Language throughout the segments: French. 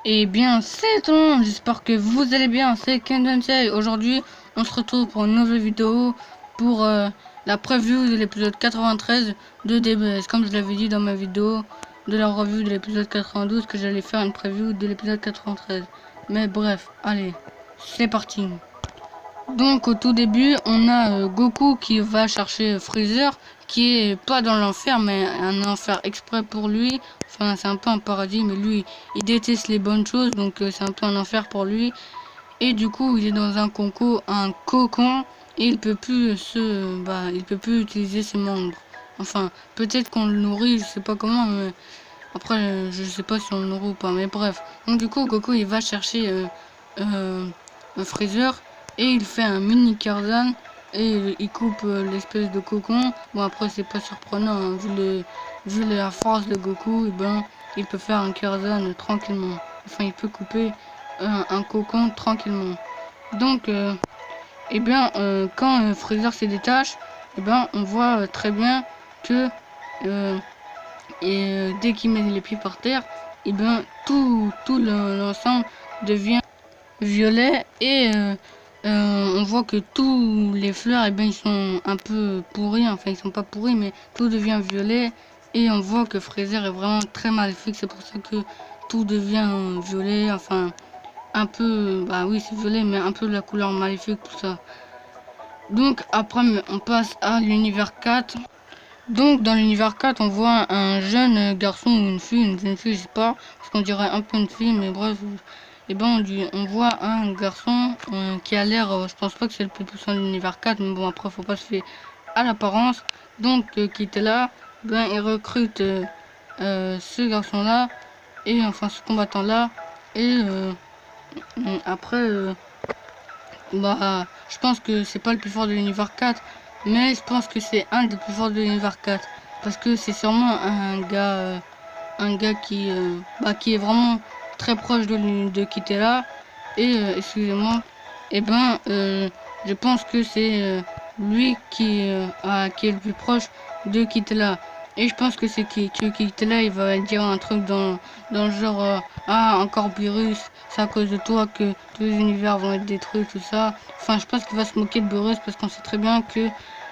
Eh bien, c'est tout le monde, j'espère que vous allez bien, c'est Kendensei. Aujourd'hui, on se retrouve pour une nouvelle vidéo pour la preview de l'épisode 93 de DBS. Comme je l'avais dit dans ma vidéo de la revue de l'épisode 92, que j'allais faire une preview de l'épisode 93. Mais bref, allez, c'est parti. Donc au tout début, on a Goku qui va chercher Freezer, qui est pas dans l'enfer, mais un enfer exprès pour lui. Enfin, c'est un peu un paradis, mais lui, il déteste les bonnes choses, donc c'est un peu un enfer pour lui. Et du coup, il est dans un cocon, et il peut plus utiliser ses membres. Enfin, peut-être qu'on le nourrit, je sais pas comment, mais après, je sais pas si on le nourrit ou pas, mais bref. Donc du coup, Goku, il va chercher Freezer et il fait un mini Tarzan et il coupe l'espèce de cocon. Bon, après, c'est pas surprenant, hein, vu la force de Goku, et ben, il peut faire un Tarzan tranquillement. Enfin, il peut couper un cocon tranquillement. Donc, quand Freezer se détache, on voit très bien que dès qu'il met les pieds par terre, tout l'ensemble devient violet et on voit que tous les fleurs ils sont un peu pourris, enfin ils sont pas pourris mais tout devient violet et on voit que Freezer est vraiment très maléfique, c'est pour ça que tout devient violet, enfin un peu, bah oui c'est violet mais un peu de la couleur maléfique tout ça. Donc après on passe à l'univers 4. Donc dans l'univers 4 on voit un jeune garçon ou une jeune fille je sais pas, parce qu'on dirait un peu une fille mais bref. Et on voit un garçon qui a l'air, je pense pas que c'est le plus puissant de l'univers 4, mais bon après faut pas se fier à l'apparence. Donc qui était là, il recrute ce garçon là, et enfin ce combattant là, et après je pense que c'est pas le plus fort de l'univers 4, mais je pense que c'est un des plus forts de l'univers 4, parce que c'est sûrement un gars qui est vraiment très proche de Kitela. Et excusez-moi, et je pense que c'est lui qui est le plus proche de Kitela. Et je pense que que Kitela il va dire un truc dans le genre ah encore Beerus, c'est à cause de toi que tous les univers vont être détruits, tout ça. Enfin je pense qu'il va se moquer de Beerus parce qu'on sait très bien que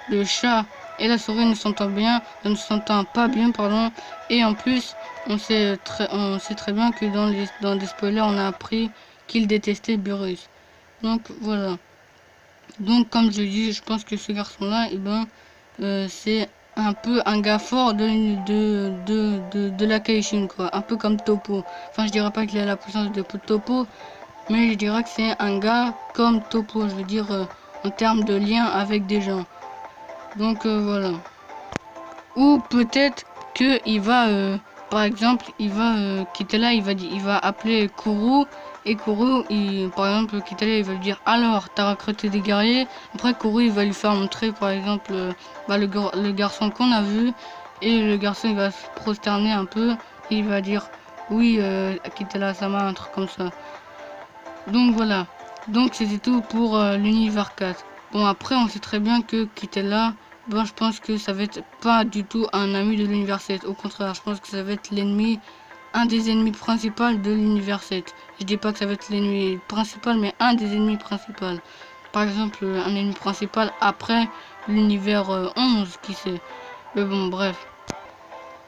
le chat et la souris ne s'entendent pas bien, pardon. Et en plus, on sait très bien que dans des spoilers, on a appris qu'il détestait Beerus. Donc voilà. Donc comme je dis, je pense que ce garçon-là, c'est un peu un gars fort de la Kaishin, quoi. Un peu comme Topo. Enfin, je dirais pas qu'il a la puissance de Topo, mais je dirais que c'est un gars comme Topo, je veux dire, en termes de lien avec des gens. Donc voilà. Ou peut-être que il va, par exemple, il va quitter là, il va appeler Kuru, et Kuru, par exemple, quitter là, il va lui dire alors, t'as recruté des guerriers. Après, Kuru, il va lui faire montrer, par exemple, le garçon qu'on a vu, et le garçon, il va se prosterner un peu, et il va dire oui, quitter là, ça m'a un truc comme ça. Donc voilà. Donc c'était tout pour l'univers 4. Bon après on sait très bien que Kitela, je pense que ça va être pas du tout un ami de l'univers 7. Au contraire, je pense que ça va être un des ennemis principaux de l'univers 7. Je dis pas que ça va être l'ennemi principal, mais un des ennemis principaux. Par exemple, un ennemi principal après l'univers 11, qui sait. Mais bon, bref.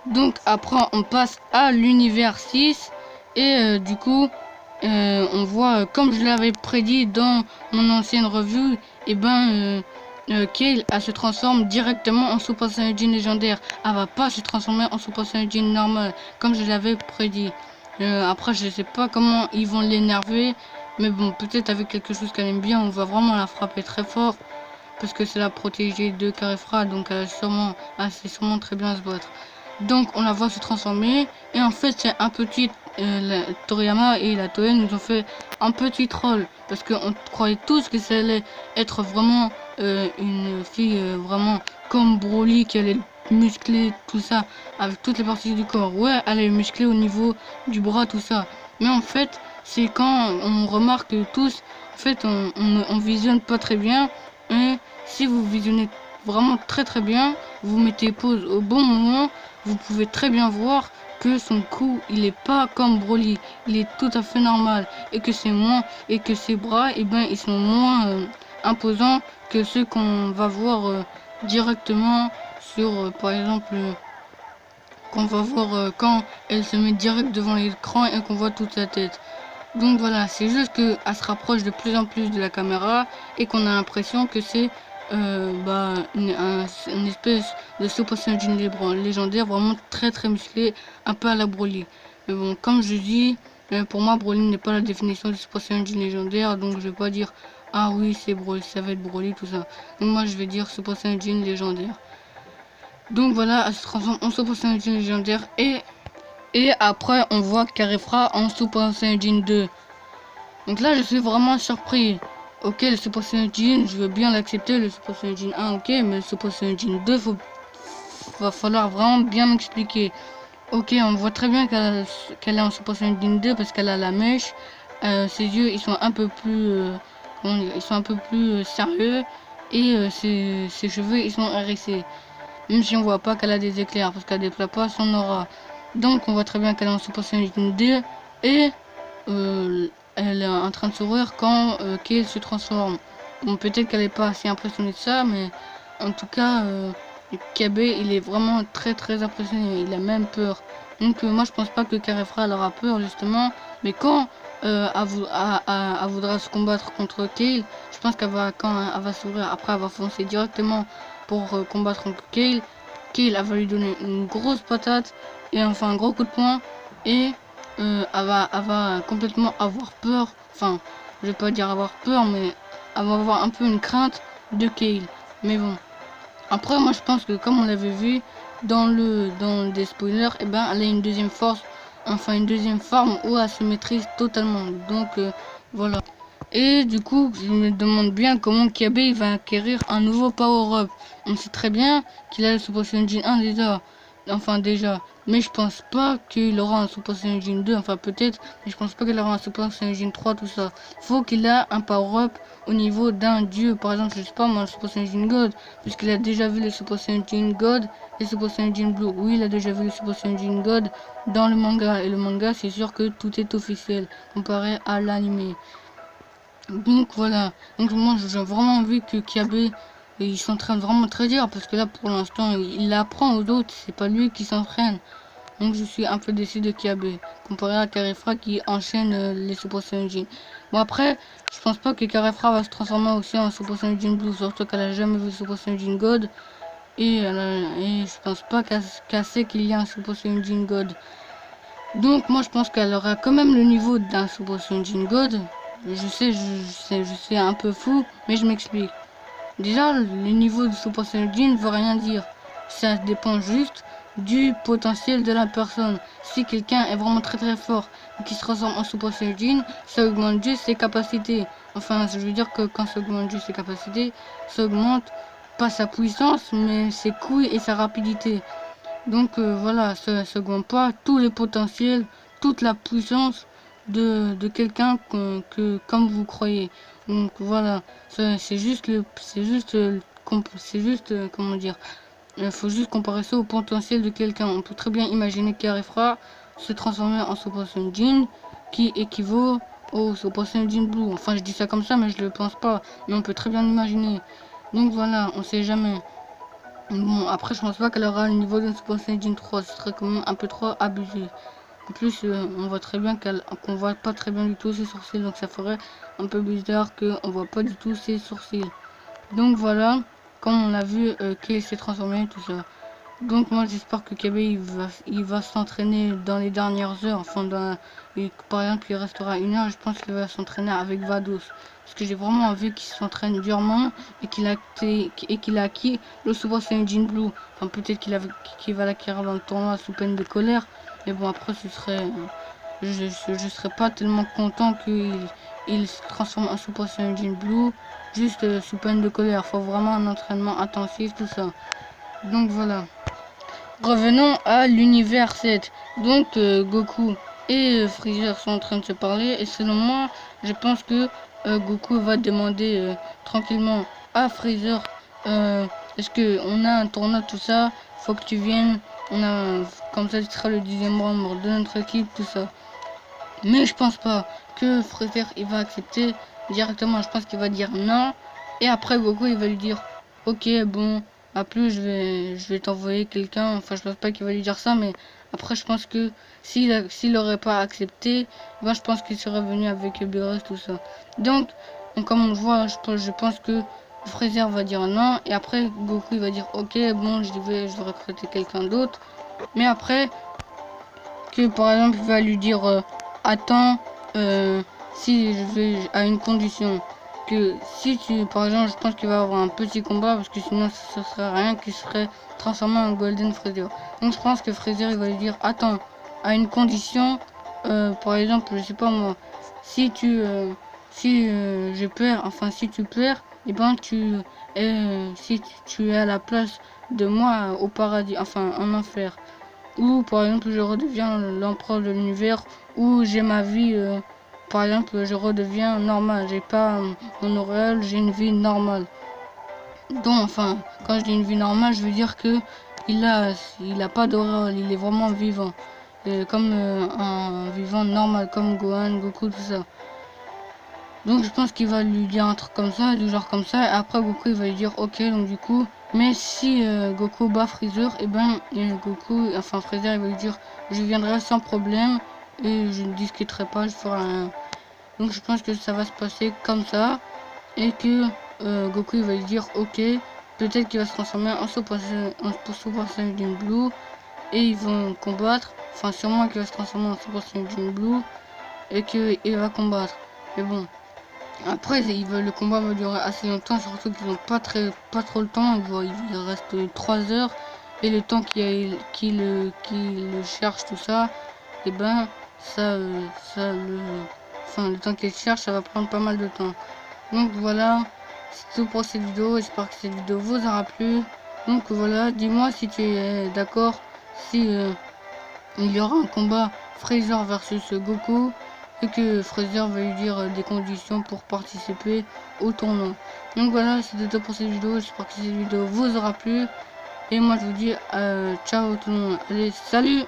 Donc après on passe à l'univers 6 et du coup on voit, comme je l'avais prédit dans mon ancienne revue, Kale elle se transforme directement en Super Saiyajin légendaire. Elle va pas se transformer en Super Saiyajin normal comme je l'avais prédit. Après je sais pas comment ils vont l'énerver, mais bon peut-être avec quelque chose qu'elle aime bien, on va vraiment la frapper très fort. Parce que c'est la protégée de Carifra, donc elle sait sûrement très bien se battre. Donc on la voit se transformer et en fait c'est un petit Toriyama et la Toei nous ont fait un petit troll parce qu'on croyait tous que ça allait être vraiment une fille vraiment comme Broly, qui allait muscler tout ça avec toutes les parties du corps. Ouais, elle est musclée au niveau du bras, tout ça, mais en fait c'est quand on remarque tous, en fait on visionne pas très bien, et si vous visionnez vraiment très bien, vous mettez pause au bon moment, vous pouvez très bien voir que son cou il est pas comme Broly, il est tout à fait normal, et que ses bras et ben ils sont moins imposants que ceux qu'on va voir directement sur par exemple qu'on va voir quand elle se met direct devant l'écran et qu'on voit toute sa tête. Donc voilà, c'est juste qu'elle se rapproche de plus en plus de la caméra et qu'on a l'impression que c'est une espèce de Super Saiyajin légendaire vraiment très musclé, un peu à la Broly. Mais bon, comme je dis, pour moi Broly n'est pas la définition du Super Saiyajin légendaire, donc je vais pas dire ah oui c'est Broly, ça va être Broly tout ça. Donc moi je vais dire Super Saiyajin légendaire. Donc voilà, elle se transforme en Super Saiyajin légendaire et après on voit qu'elle fera en Super Saiyajin 2. Donc là je suis vraiment surpris. Ok, le Super Saiyajin, je veux bien l'accepter, le Super Saiyajin 1, ok, mais le Super Saiyajin 2, va falloir vraiment bien m'expliquer. Ok, on voit très bien qu'elle est en Super Saiyajin 2 parce qu'elle a la mèche. Ses yeux, ils sont un peu plus, sérieux et ses cheveux, ils sont hérissés. Même si on voit pas qu'elle a des éclairs parce qu'elle déploie pas son aura. Donc on voit très bien qu'elle est en Super Saiyajin 2 et elle est en train de sourire quand Kale se transforme. Bon, peut-être qu'elle est pas assez impressionnée de ça, mais en tout cas, KB, il est vraiment très impressionné. Il a même peur. Donc moi, je pense pas que Carefra elle aura peur justement, mais quand elle voudra se combattre contre Kale, je pense quand elle va sourire, après elle va foncer directement pour combattre contre Kale. Kale, elle va lui donner une grosse patate et enfin un gros coup de poing et elle va complètement avoir peur, enfin je vais pas dire avoir peur, mais elle va avoir un peu une crainte de Kale. Mais bon, après moi je pense que comme on l'avait vu dans des spoilers, et ben elle a une deuxième force, enfin une deuxième forme où elle se maîtrise totalement. Donc voilà. Et du coup je me demande bien comment Kiabe va acquérir un nouveau power-up. On sait très bien qu'il a le Super Saiyajin 1 déjà, mais je pense pas qu'il aura un Super Saiyajin 2, enfin peut-être, mais je pense pas qu'il aura un Super Saiyajin 3, tout ça. Faut qu'il a un power-up au niveau d'un dieu, par exemple, je sais pas moi, le Super Saiyajin God, puisqu'il a déjà vu le Super Saiyajin God et le Super Saiyajin Blue. Oui, il a déjà vu le Super Saiyajin God dans le manga, et le manga, c'est sûr que tout est officiel, comparé à l'anime. Donc voilà, donc moi j'ai vraiment envie que Kiabe il s'entraîne vraiment très dur parce que là pour l'instant il apprend aux autres, c'est pas lui qui s'entraîne. Donc je suis un peu déçu de Kiabe comparé à Carefra qui enchaîne les Super Saiyajin. Bon après, je pense pas que Carefra va se transformer aussi en Super Saiyajin Blue, surtout qu'elle a jamais vu Super Saiyajin God et je pense pas qu'elle sait qu'il y a un Super Saiyajin God. Donc moi je pense qu'elle aura quand même le niveau d'un Super Saiyajin God. Je sais un peu fou, mais je m'explique. Déjà, le niveau de Super Saiyajin ne veut rien dire. Ça dépend juste du potentiel de la personne. Si quelqu'un est vraiment très fort et qui se transforme en Super Saiyajin, ça augmente juste ses capacités. Enfin, je veux dire que quand ça augmente juste ses capacités, ça augmente pas sa puissance, mais ses couilles et sa rapidité. Donc voilà, ça augmente pas tous les potentiels, toute la puissance de quelqu'un comme vous croyez. Donc voilà, c'est juste comment dire, il faut juste comparer ça au potentiel de quelqu'un. On peut très bien imaginer qu'Arifra se transformer en Super Saiyajin qui équivaut au Super Saiyajin Blue. Enfin, je dis ça comme ça, mais je le pense pas. Mais on peut très bien l'imaginer. Donc voilà, on sait jamais. Bon, après, je pense pas qu'elle aura le niveau de Super Saiyajin 3. Ce serait quand même un peu trop abusé. En plus, on voit très bien qu'on voit pas très bien du tout ses sourcils. Donc ça ferait un peu bizarre qu'on voit pas du tout ses sourcils. Donc voilà, comme on a vu qu'il s'est transformé, tout ça. Donc moi j'espère que KB il va s'entraîner dans les dernières heures. Enfin par exemple il restera 1 heure, je pense qu'il va s'entraîner avec Vados. Parce que j'ai vraiment envie qu'il s'entraîne durement et qu'il a acquis le Super Saiyajin Blue. Enfin peut-être qu'il va l'acquérir dans le tournoi sous peine de colère. Mais bon après ce serait. Je serais pas tellement content qu'il se transforme en Super Saiyajin Blue juste sous peine de colère. Faut vraiment un entraînement intensif, tout ça. Donc voilà. Revenons à l'univers 7. Donc Goku et Freezer sont en train de se parler et selon moi, je pense que Goku va demander tranquillement à Freezer est-ce que on a un tournoi tout ça, faut que tu viennes comme ça, tu seras le 10e membre de notre équipe, tout ça. Mais je pense pas que Freezer il va accepter directement. Je pense qu'il va dire non. Et après Goku il va lui dire ok bon à plus, je vais t'envoyer quelqu'un. Enfin je pense pas qu'il va lui dire ça, mais après je pense que s'il aurait pas accepté, ben, je pense qu'il serait venu avec Beerus, tout ça. Donc comme on voit, je pense que Freezer va dire non. Et après Goku il va dire ok bon je vais recruter quelqu'un d'autre. Mais après que par exemple il va lui dire attends, si je vais à une condition que si tu, par exemple, je pense qu'il va avoir un petit combat parce que sinon ce serait rien qui serait transformé en Golden Freezer. Donc je pense que Freezer il va lui dire attends, à une condition, par exemple, je sais pas moi, si je perds, enfin si tu perds, et ben si tu es à la place de moi au paradis, enfin en enfer. Ou par exemple je redeviens l'empereur de l'univers, ou j'ai ma vie, par exemple je redeviens normal, j'ai pas mon auréole, j'ai une vie normale. Donc enfin quand je dis une vie normale, je veux dire que il a pas d'auréole, il est vraiment vivant, comme un vivant normal, comme Gohan, Goku, tout ça. Donc je pense qu'il va lui dire un truc comme ça, du genre comme ça, et après Goku il va lui dire ok, donc du coup, mais si Goku bat Freezer, et ben enfin Freezer il va lui dire je viendrai sans problème, et je ne discuterai pas, je ferai rien. Donc je pense que ça va se passer comme ça, et que Goku il va lui dire ok, peut-être qu'il va se transformer en Super Saiyan Blue, et ils vont combattre, enfin sûrement qu'il va se transformer en Super Saiyan Blue, et qu'il va combattre, mais bon. Après, le combat va durer assez longtemps, surtout qu'ils n'ont pas trop le temps. Il reste 3 heures, et le temps qu'il le cherche, tout ça, et ben le temps qu'il cherche, ça va prendre pas mal de temps. Donc voilà, c'est tout pour cette vidéo. J'espère que cette vidéo vous aura plu. Donc voilà, dis-moi si tu es d'accord, si il y aura un combat Freezer versus Goku, et que Freezer va lui dire des conditions pour participer au tournoi. Donc voilà, c'était tout pour cette vidéo. J'espère que cette vidéo vous aura plu. Et moi je vous dis ciao tout le monde. Allez, salut!